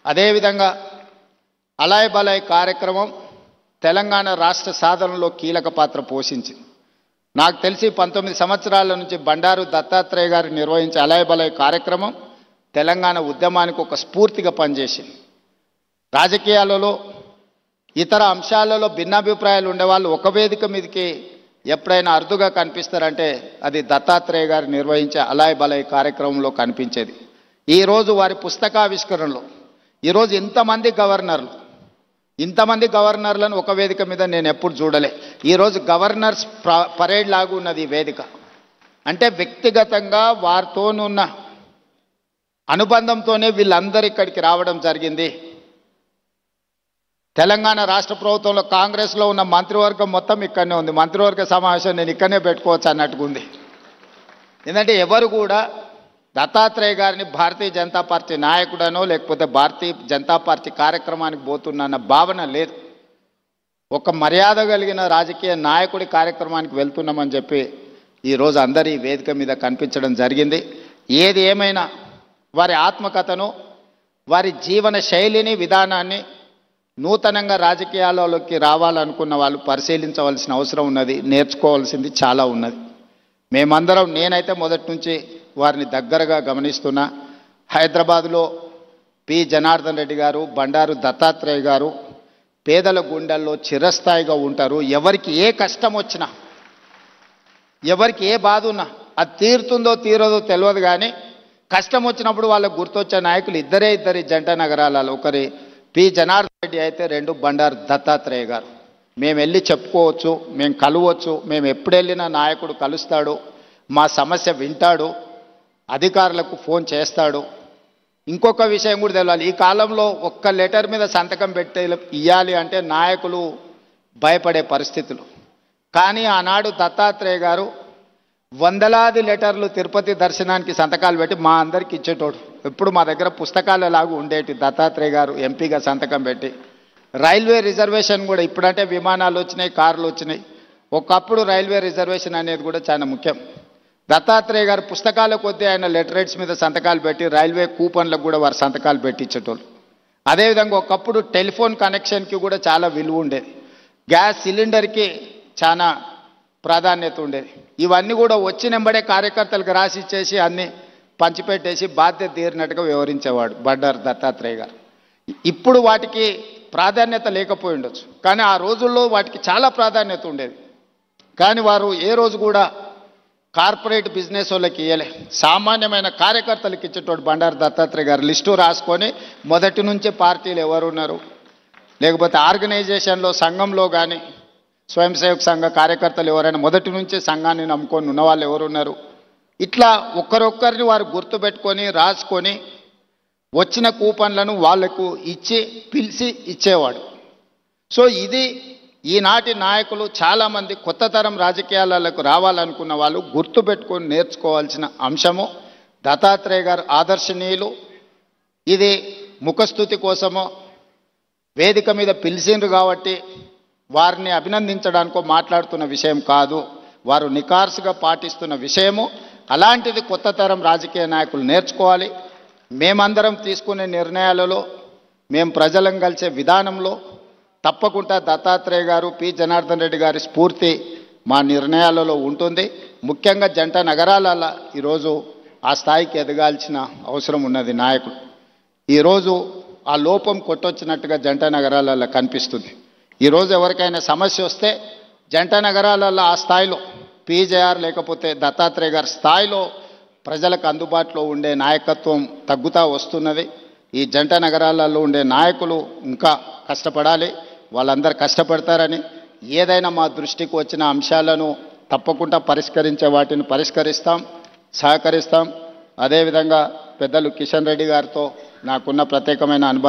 అదేవిధంగా అలాయ్ బలాయ్ కార్యక్రమం తెలంగాణ రాష్ట్ర సాధనలో కీలక పాత్ర పోషించింది. నాకు తెలిసి 19 సంవత్సరాల నుంచి బండారు దత్తాత్రేయ గారు నిర్వహించే అలాయ్ బలాయ్ కార్యక్రమం తెలంగాణ ఉద్యమానికి ఒక స్ఫూర్తిగా పనిచేసింది. రాజకీయాలలో ఇతర అంశాలలో భిన్నాభిప్రాయాలు ఉండేవాళ్ళు ఒక వేదిక మీదకి ఎప్పుడైనా అరుదుగా కనిపిస్తారంటే అది దత్తాత్రేయ గారు నిర్వహించే అలాయ్ బలాయ్ కార్యక్రమంలో కనిపించేది. ఈరోజు వారి పుస్తకావిష్కరణలో ఈరోజు ఇంతమంది గవర్నర్లను ఒక వేదిక మీద నేను ఎప్పుడు చూడలే. ఈరోజు గవర్నర్స్ పరేడ్ లాగా ఉన్నది ఈ వేదిక. అంటే వ్యక్తిగతంగా వారితోనున్న అనుబంధంతోనే వీళ్ళందరూ ఇక్కడికి రావడం జరిగింది. తెలంగాణ రాష్ట్ర ప్రభుత్వంలో కాంగ్రెస్లో ఉన్న మంత్రివర్గం మొత్తం ఇక్కడనే ఉంది. మంత్రివర్గ సమావేశం నేను ఇక్కడనే పెట్టుకోవచ్చు అన్నట్టుగా ఉంది. ఎందుకంటే ఎవరు కూడా దత్తాత్రేయ గారిని భారతీయ జనతా పార్టీ నాయకుడనో లేకపోతే భారతీయ జనతా పార్టీ కార్యక్రమానికి పోతున్న భావన లేదు. ఒక మర్యాద కలిగిన రాజకీయ నాయకుడి కార్యక్రమానికి వెళ్తున్నామని చెప్పి ఈరోజు అందరి వేదిక మీద కనిపించడం జరిగింది. ఏది ఏమైనా వారి ఆత్మకథను, వారి జీవన శైలిని, విధానాన్ని నూతనంగా రాజకీయాలలోకి రావాలనుకున్న వాళ్ళు పరిశీలించవలసిన అవసరం ఉన్నది. నేర్చుకోవాల్సింది చాలా ఉన్నది. మేమందరం, నేనైతే మొదటి నుంచి వారిని దగ్గరగా గమనిస్తున్నా. హైదరాబాదులో పి జనార్దన్ రెడ్డి గారు, బండారు దత్తాత్రేయ గారు పేదల గుండెల్లో చిరస్థాయిగా ఉంటారు. ఎవరికి ఏ కష్టం వచ్చినా, ఎవరికి ఏ బాధ ఉన్నా అది తీరుతుందో తీరదో తెలియదు, కానీ కష్టం వచ్చినప్పుడు వాళ్ళకు గుర్తొచ్చే నాయకులు ఇద్దరి జంట నగరాలలో, ఒకరి పి జనార్దన్ రెడ్డి అయితే, రెండు బండారు దత్తాత్రేయ గారు. మేము వెళ్ళి చెప్పుకోవచ్చు, మేము కలవచ్చు, మేము ఎప్పుడు వెళ్ళినా నాయకుడు కలుస్తాడు, మా సమస్య వింటాడు, అధికారులకు ఫోన్ చేస్తాడు. ఇంకొక విషయం కూడా తెలియాలి, ఈ కాలంలో ఒక్క లెటర్ మీద సంతకం పెట్టి ఇవ్వాలి అంటే నాయకులు భయపడే పరిస్థితులు. కానీ ఆనాడు దత్తాత్రేయ గారు వందలాది లెటర్లు తిరుపతి దర్శనానికి సంతకాలు పెట్టి మా అందరికి ఇచ్చేటోడు. ఎప్పుడు మా దగ్గర పుస్తకాలలాగా ఉండేటి. దత్తాత్రేయ గారు ఎంపీగా సంతకం పెట్టి రైల్వే రిజర్వేషన్ కూడా, ఇప్పుడంటే విమానాలు వచ్చినాయి, కార్లు వచ్చినాయి, ఒకప్పుడు రైల్వే రిజర్వేషన్ అనేది కూడా చాలా ముఖ్యం. దత్తాత్రేయ గారు పుస్తకాల కొద్దీ ఆయన లెటరేట్స్ మీద సంతకాలు పెట్టి రైల్వే కూపన్లకు కూడా వారు సంతకాలు పెట్టించేటోళ్ళు. అదేవిధంగా ఒకప్పుడు టెలిఫోన్ కనెక్షన్కి కూడా చాలా విలువ ఉండేది. గ్యాస్ సిలిండర్కి చాలా ప్రాధాన్యత ఉండేది. ఇవన్నీ కూడా వచ్చినెంబడే కార్యకర్తలకు రాసి ఇచ్చేసి అన్నీ పంచిపెట్టేసి బాధ్యత తీరినట్టుగా వివరించేవాడు బండారు దత్తాత్రేయ గారు. ఇప్పుడు వాటికి ప్రాధాన్యత లేకపోయి ఉండొచ్చు, కానీ ఆ రోజుల్లో వాటికి చాలా ప్రాధాన్యత ఉండేది. కానీ వారు ఏ రోజు కూడా కార్పొరేట్ బిజినెస్ వాళ్ళకి ఇవ్వలే, సామాన్యమైన కార్యకర్తలకు ఇచ్చేటోడు బండారు దత్తాత్రేయ గారు. లిస్టు రాసుకొని మొదటి నుంచే పార్టీలు ఎవరున్నారు, లేకపోతే ఆర్గనైజేషన్లో సంఘంలో కానీ స్వయం సేవక సంఘ కార్యకర్తలు ఎవరైనా మొదటి నుంచే సంఘాన్ని నమ్ముకొని ఉన్నవాళ్ళు ఎవరున్నారు, ఇట్లా ఒక్కరొక్కరిని వారు గుర్తుపెట్టుకొని రాసుకొని వచ్చిన కూపన్లను వాళ్లకు ఇచ్చి పిలిచి ఇచ్చేవాడు. సో ఇది ఈనాటి నాయకులు చాలామంది కొత్త తరం రాజకీయాలకు రావాలనుకున్న వాళ్ళు గుర్తుపెట్టుకొని నేర్చుకోవాల్సిన అంశము. దత్తాత్రేయ గారు ఆదర్శనీయులు. ఇది ముఖస్థుతి కోసమో వేదిక మీద పిలిచిండ్రు కాబట్టి వారిని అభినందించడానికో మాట్లాడుతున్న విషయం కాదు, వారు నికార్సుగా పాటిస్తున్న విషయము. అలాంటిది కొత్త తరం రాజకీయ నాయకులు నేర్చుకోవాలి. మేమందరం తీసుకునే నిర్ణయాలలో, మేము ప్రజలను కలిసే విధానంలో తప్పకుండా దత్తాత్రేయ గారు, పి జనార్దన్ రెడ్డి గారి స్ఫూర్తి మా నిర్ణయాలలో ఉంటుంది. ముఖ్యంగా జంట నగరాలలో ఈరోజు ఆ స్థాయికి ఎదగాల్సిన అవసరం ఉన్నది నాయకులు. ఈరోజు ఆ లోపం కొట్టొచ్చినట్టుగా జంట నగరాలలో కనిపిస్తుంది. ఈరోజు ఎవరికైనా సమస్య వస్తే జంట నగరాలలో ఆ స్థాయిలో పీజేఆర్ లేకపోతే దత్తాత్రేయ గారి స్థాయిలో ప్రజలకు అందుబాటులో ఉండే నాయకత్వం తగ్గుతూ వస్తున్నది. ఈ జంట నగరాలలో ఉండే నాయకులు ఇంకా కష్టపడాలి. వాళ్ళందరూ కష్టపడతారని, ఏదైనా మా దృష్టికి వచ్చిన అంశాలను తప్పకుండా పరిష్కరించే వాటిని పరిష్కరిస్తాం, సహకరిస్తాం. అదేవిధంగా పెద్దలు కిషన్ రెడ్డి గారితో నాకున్న ప్రత్యేకమైన అనుబంధం